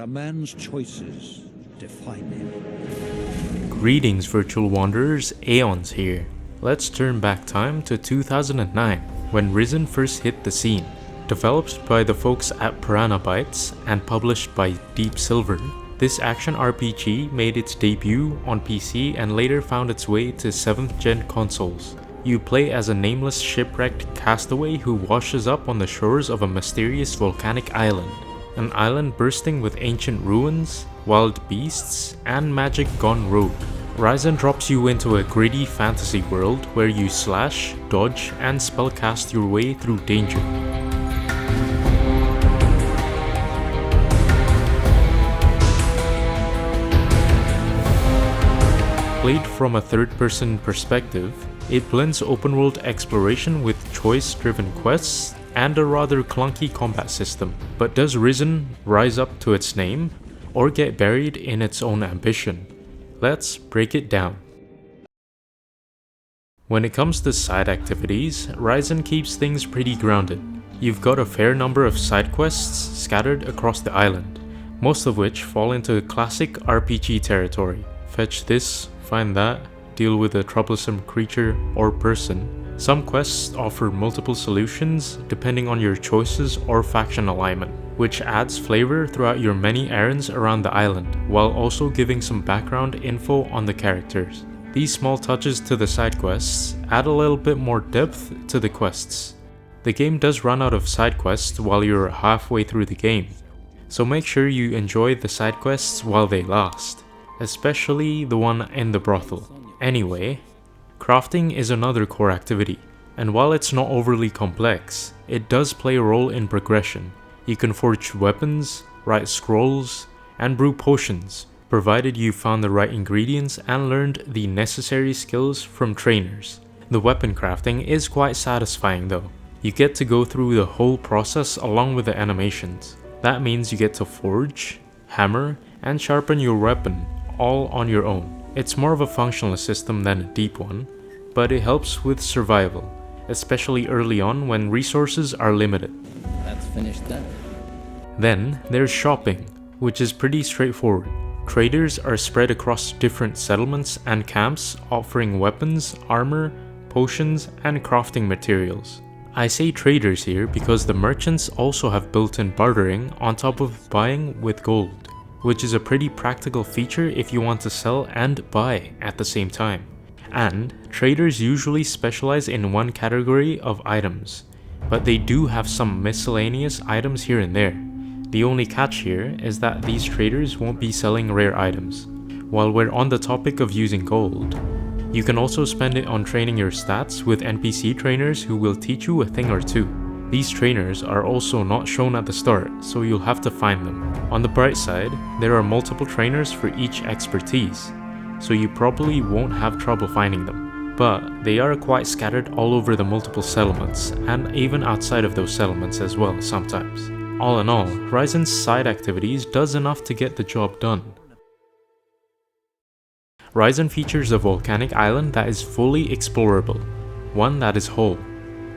a man's choices define him. Greetings, virtual wanderers, Aeons here. Let's turn back time to 2009, when Risen first hit the scene. Developed by the folks at Piranha Bytes and published by Deep Silver, this action RPG made its debut on PC and later found its way to 7th gen consoles. You play as a nameless shipwrecked castaway who washes up on the shores of a mysterious volcanic island. An island bursting with ancient ruins, wild beasts, and magic gone rogue. Ryzen drops you into a gritty fantasy world where you slash, dodge, and spellcast your way through danger. Played from a third-person perspective, it blends open-world exploration with choice-driven quests and a rather clunky combat system. But does Risen rise up to its name, or get buried in its own ambition? Let's break it down. When it comes to side activities, Ryzen keeps things pretty grounded. You've got a fair number of side quests scattered across the island, most of which fall into classic RPG territory. Fetch this, find that, deal with a troublesome creature or person. Some quests offer multiple solutions depending on your choices or faction alignment, which adds flavor throughout your many errands around the island, while also giving some background info on the characters. These small touches to the side quests add a little bit more depth to the quests. The game does run out of side quests while you're halfway through the game, so make sure you enjoy the side quests while they last. Especially the one in the brothel. Anyway, crafting is another core activity, and while it's not overly complex, it does play a role in progression. You can forge weapons, write scrolls, and brew potions, provided you found the right ingredients and learned the necessary skills from trainers. The weapon crafting is quite satisfying though. You get to go through the whole process along with the animations. That means you get to forge, hammer, and sharpen your weapon all on your own. It's more of a functional system than a deep one, but it helps with survival, especially early on when resources are limited. That's finished then. Then there's shopping, which is pretty straightforward. Traders are spread across different settlements and camps offering weapons, armor, potions, and crafting materials. I say traders here because the merchants also have built-in bartering on top of buying with gold, which is a pretty practical feature if you want to sell and buy at the same time. And traders usually specialize in one category of items, but they do have some miscellaneous items here and there. The only catch here is that these traders won't be selling rare items. While we're on the topic of using gold, you can also spend it on training your stats with NPC trainers who will teach you a thing or two. These trainers are also not shown at the start, so you'll have to find them. On the bright side, there are multiple trainers for each expertise, so you probably won't have trouble finding them. But they are quite scattered all over the multiple settlements, and even outside of those settlements as well sometimes. All in all, Ryzen's side activities does enough to get the job done. Ryzen features a volcanic island that is fully explorable, one that is whole.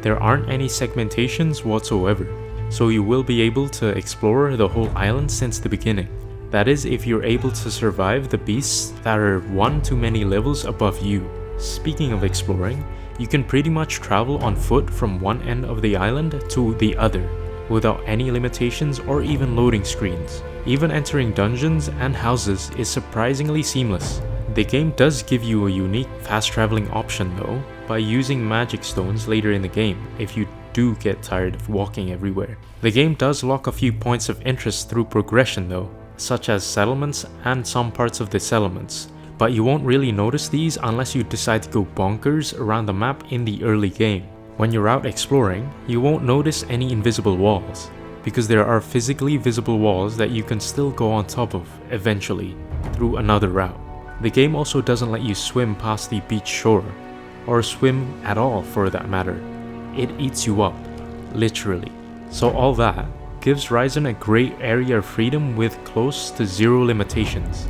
There aren't any segmentations whatsoever, so you will be able to explore the whole island since the beginning. That is if you're able to survive the beasts that are one too many levels above you. Speaking of exploring, you can pretty much travel on foot from one end of the island to the other, without any limitations or even loading screens. Even entering dungeons and houses is surprisingly seamless. The game does give you a unique fast traveling option though, by using magic stones later in the game if you do get tired of walking everywhere. The game does lock a few points of interest through progression though, such as settlements and some parts of the settlements, but you won't really notice these unless you decide to go bonkers around the map in the early game. When you're out exploring, you won't notice any invisible walls, because there are physically visible walls that you can still go on top of eventually through another route. The game also doesn't let you swim past the beach shore, or swim at all for that matter. It eats you up, literally. So all that gives Ryzen a great area of freedom with close to zero limitations.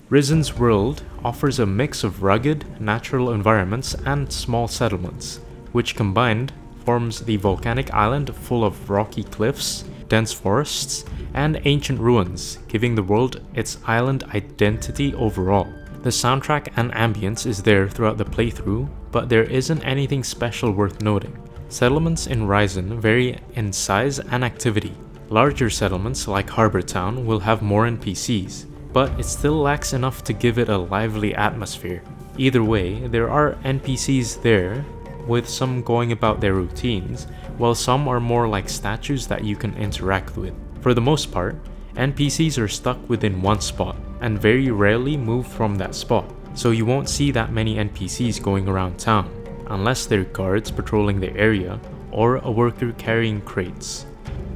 Risen's world offers a mix of rugged, natural environments and small settlements, which combined forms the volcanic island full of rocky cliffs, dense forests and ancient ruins, giving the world its island identity overall. The soundtrack and ambience is there throughout the playthrough, but there isn't anything special worth noting. Settlements in Ryzen vary in size and activity. Larger settlements like Harbor Town will have more NPCs, but it still lacks enough to give it a lively atmosphere. Either way, there are NPCs there, with some going about their routines, while some are more like statues that you can interact with. For the most part, NPCs are stuck within one spot, and very rarely move from that spot, so you won't see that many NPCs going around town, unless they're guards patrolling the area, or a worker carrying crates,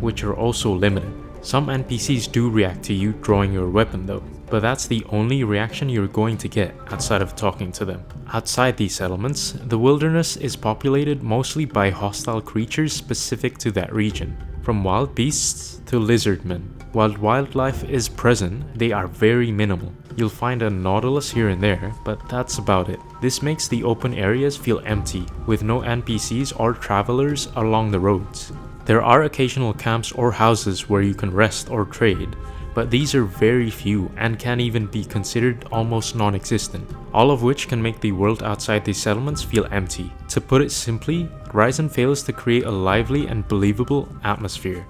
which are also limited. Some NPCs do react to you drawing your weapon though, but that's the only reaction you're going to get outside of talking to them. Outside these settlements, the wilderness is populated mostly by hostile creatures specific to that region, from wild beasts to lizardmen. While wildlife is present, they are very minimal. You'll find a nautilus here and there, but that's about it. This makes the open areas feel empty, with no NPCs or travelers along the roads. There are occasional camps or houses where you can rest or trade, but these are very few and can even be considered almost non-existent, all of which can make the world outside these settlements feel empty. To put it simply, Ryzen fails to create a lively and believable atmosphere.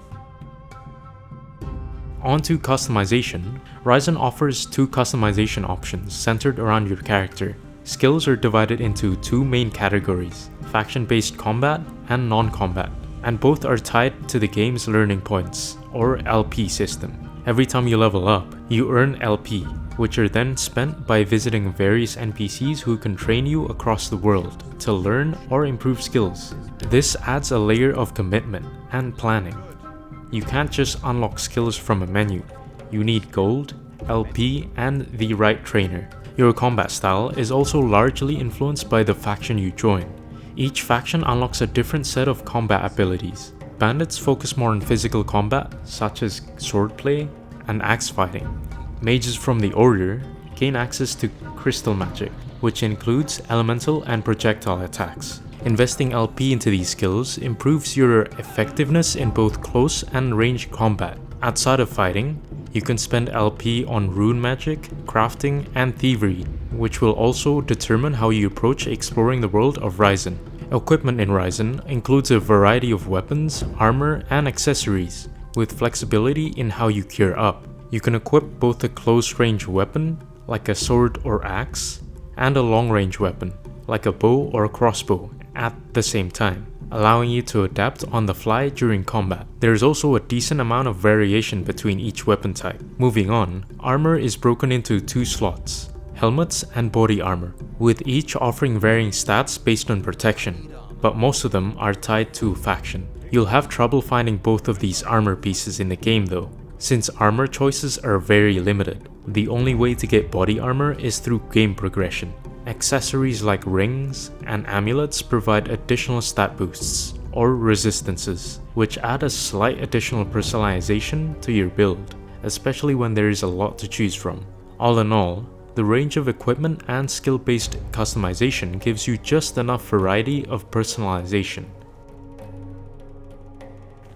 On to customization, Ryzen offers two customization options centered around your character. Skills are divided into two main categories, faction-based combat and non-combat, and both are tied to the game's learning points, or LP system. Every time you level up, you earn LP, which are then spent by visiting various NPCs who can train you across the world to learn or improve skills. This adds a layer of commitment and planning. You can't just unlock skills from a menu. You need gold, LP, and the right trainer. Your combat style is also largely influenced by the faction you join. Each faction unlocks a different set of combat abilities. Bandits focus more on physical combat, such as swordplay and axe fighting. Mages from the Order gain access to crystal magic, which includes elemental and projectile attacks. Investing LP into these skills improves your effectiveness in both close and range combat. Outside of fighting, you can spend LP on rune magic, crafting, and thievery, which will also determine how you approach exploring the world of Ryzen. Equipment in Ryzen includes a variety of weapons, armor, and accessories, with flexibility in how you gear up. You can equip both a close-range weapon, like a sword or axe, and a long-range weapon, like a bow or a crossbow, at the same time, allowing you to adapt on the fly during combat. There is also a decent amount of variation between each weapon type. Moving on, armor is broken into two slots, helmets and body armor, with each offering varying stats based on protection, but most of them are tied to faction. You'll have trouble finding both of these armor pieces in the game though, since armor choices are very limited. The only way to get body armor is through game progression. Accessories like rings and amulets provide additional stat boosts, or resistances, which add a slight additional personalization to your build, especially when there is a lot to choose from. All in all, the range of equipment and skill-based customization gives you just enough variety of personalization.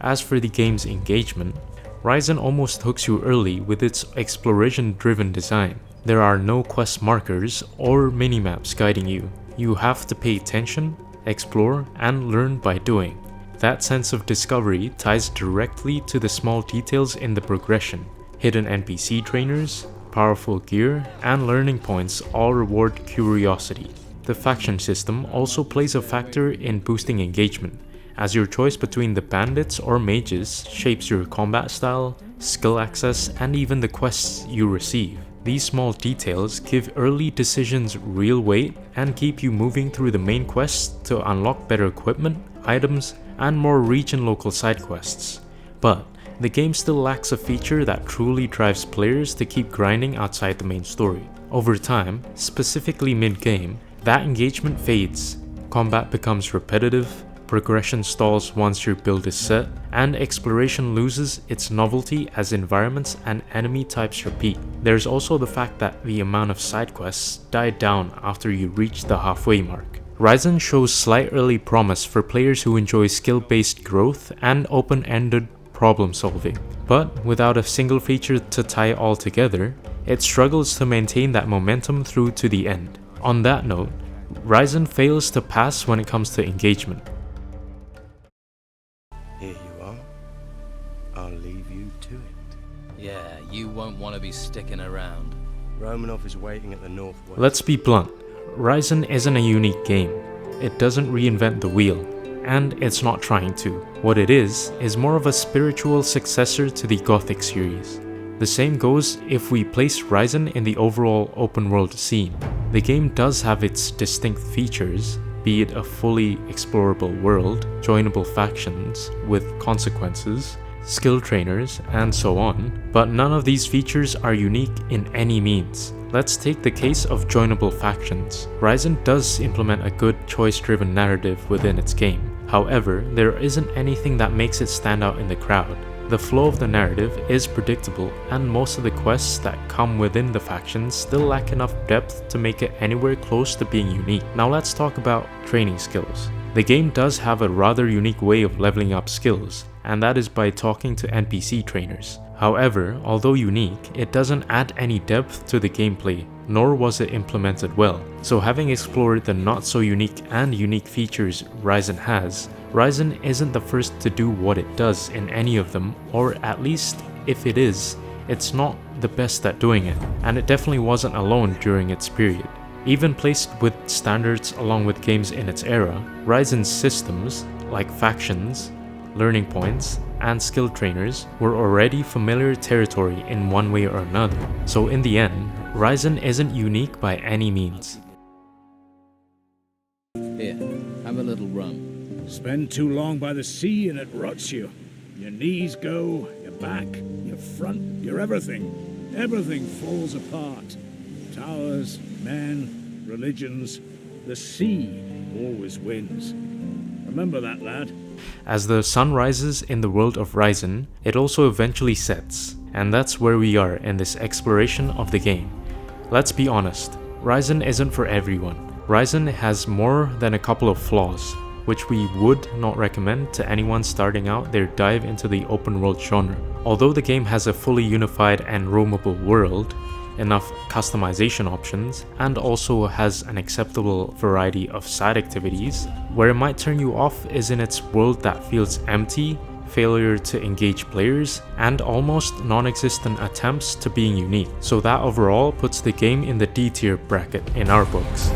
As for the game's engagement, Ryzen almost hooks you early with its exploration-driven design. There are no quest markers or minimaps guiding you. You have to pay attention, explore, and learn by doing. That sense of discovery ties directly to the small details in the progression. Hidden NPC trainers, powerful gear, and learning points all reward curiosity. The faction system also plays a factor in boosting engagement, as your choice between the bandits or mages shapes your combat style, skill access, and even the quests you receive. These small details give early decisions real weight and keep you moving through the main quests to unlock better equipment, items, and more region local side quests. But the game still lacks a feature that truly drives players to keep grinding outside the main story. Over time, specifically mid-game, that engagement fades. Combat becomes repetitive, progression stalls once your build is set, and exploration loses its novelty as environments and enemy types repeat. There's also the fact that the amount of side quests die down after you reach the halfway mark. Ryzen shows slight early promise for players who enjoy skill-based growth and open-ended problem solving. But without a single feature to tie it all together, it struggles to maintain that momentum through to the end. On that note, Ryzen fails to pass when it comes to engagement. Here you are. I'll leave you to it. Yeah, you won't want to be sticking around. Romanov is waiting at the northwest. Let's be blunt, Ryzen isn't a unique game. It doesn't reinvent the wheel, and it's not trying to. What it is more of a spiritual successor to the Gothic series. The same goes if we place Ryzen in the overall open world scene. The game does have its distinct features, be it a fully explorable world, joinable factions with consequences, skill trainers, and so on, but none of these features are unique in any means. Let's take the case of joinable factions. Ryzen does implement a good choice-driven narrative within its game. However, there isn't anything that makes it stand out in the crowd. The flow of the narrative is predictable, and most of the quests that come within the factions still lack enough depth to make it anywhere close to being unique. Now let's talk about training skills. The game does have a rather unique way of leveling up skills, and that is by talking to NPC trainers. However, although unique, it doesn't add any depth to the gameplay, nor was it implemented well. So having explored the not so unique and unique features Ryzen has, Ryzen isn't the first to do what it does in any of them, or at least if it is, it's not the best at doing it, and it definitely wasn't alone during its period. Even placed with standards along with games in its era, Ryzen's systems, like factions, learning points, and skill trainers were already familiar territory in one way or another. So in the end, Ryzen isn't unique by any means. Here, have a little rum. Spend too long by the sea and it rots you. Your knees go, your back, your front, your everything. Everything falls apart. Towers, men, religions. The sea always wins. Remember that, lad. As the sun rises in the world of Ryzen, it also eventually sets, and that's where we are in this exploration of the game. Let's be honest, Ryzen isn't for everyone. Ryzen has more than a couple of flaws, which we would not recommend to anyone starting out their dive into the open world genre. Although the game has a fully unified and roamable world, enough customization options, and also has an acceptable variety of side activities, where it might turn you off is in its world that feels empty, failure to engage players, and almost non-existent attempts to being unique. So that overall puts the game in the D tier bracket in our books.